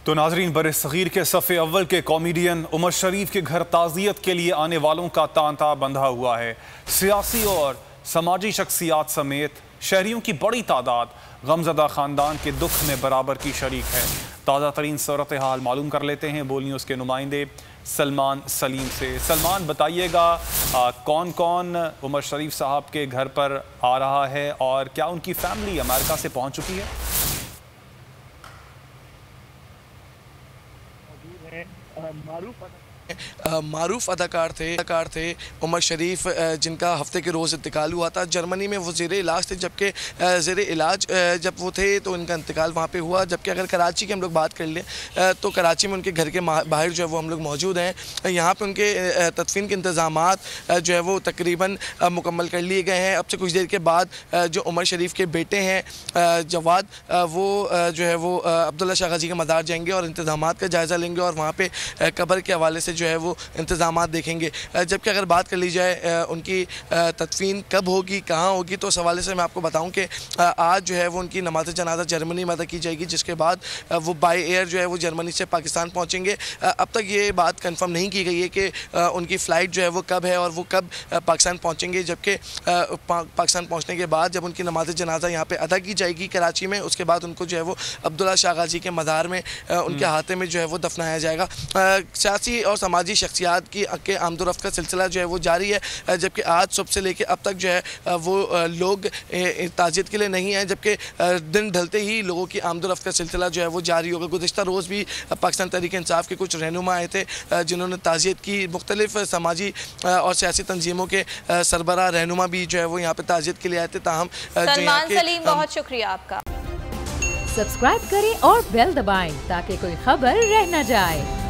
तो नाजरीन, बरसगीर के सफ़े अव्वल के कॉमेडियन उमर शरीफ के घर ताज़ियत के लिए आने वालों का तांता बंधा हुआ है। सियासी और समाजी शख्सियात समेत शहरियों की बड़ी तादाद गमज़दा ख़ानदान के दुख में बराबर की शरीक है। ताज़ा तरीन सूरत हाल मालूम कर लेते हैं बोल न्यूज़ के नुमाइंदे सलमान सलीम से। सलमान, बताइएगा कौन कौन उमर शरीफ साहब के घर पर आ रहा है और क्या उनकी फैमिली अमेरिका से पहुँच चुकी है? मारूफ अदाकार थे उमर शरीफ, जिनका हफ्ते के रोज़ इंतकाल हुआ था। जर्मनी में वो ज़ेरे इलाज थे, जबकि ज़ेरे इलाज जब वो थे तो उनका इंतकाल वहाँ पे हुआ। जबकि अगर कराची की हम लोग बात कर लें तो कराची में उनके घर के बाहर जो है वो हम लोग मौजूद हैं। यहाँ पे उनके तदफीन के इंतज़ामात जो है वो तकरीबन मुकम्मल कर लिए गए हैं। अब से कुछ देर के बाद जो उमर शरीफ के बेटे हैं जवाद, वो जो है वो अब्दुल्ला शाह गाजी के मज़ार जाएंगे और इंतज़ामात का जायज़ा लेंगे और वहाँ पर कब्र के हवाले से जो है वो इंतज़ामात देखेंगे। जबकि अगर बात कर ली जाए उनकी तदफीन कब होगी, कहाँ होगी, तो उस हवाले से मैं आपको बताऊं कि आज जो है वो उनकी नमाज़ जनाजा जर्मनी में अदा की जाएगी, जिसके बाद वो बाय एयर जो है वो जर्मनी से पाकिस्तान पहुँचेंगे। अब तक ये बात कंफर्म नहीं की गई है कि उनकी फ़्लाइट जो है वो कब है और वो कब पाकिस्तान पहुँचेंगे। जबकि पाकिस्तान पहुँचने के बाद जब उनकी नमाज़ जनाजा यहाँ पर अदा की जाएगी कराची में, उसके बाद उनको जो है वो अब्दुल्ला शाह गाजी के मज़ार में उनके हाथे में जो है वो दफनाया जाएगा। सियासी और समाजी शख्सियात की आमदोरफ्त का सिलसिला जो है वो जारी है। जबकि आज सुबह से लेकर अब तक जो है वो लोग ताज़ियत के लिए नहीं हैं, जबकि दिन ढलते ही लोगों की आमदोरफ्त का सिलसिला जो है वो जारी होगा। गुज़िश्ता रोज़ भी पाकिस्तान तहरीक इंसाफ के कुछ रहनुमा आए थे जिन्होंने ताज़ियत की। मुख्तलिफ समाजी और सियासी तंजीमों के सरबराह रहनुमा भी जो है वो यहाँ पर ताज़ियत के लिए आए थे। ताहम सलमान सलीम, बहुत शुक्रिया आपका। सब्सक्राइब करें और बेल दबाएं ताकि कोई खबर रह न जाए।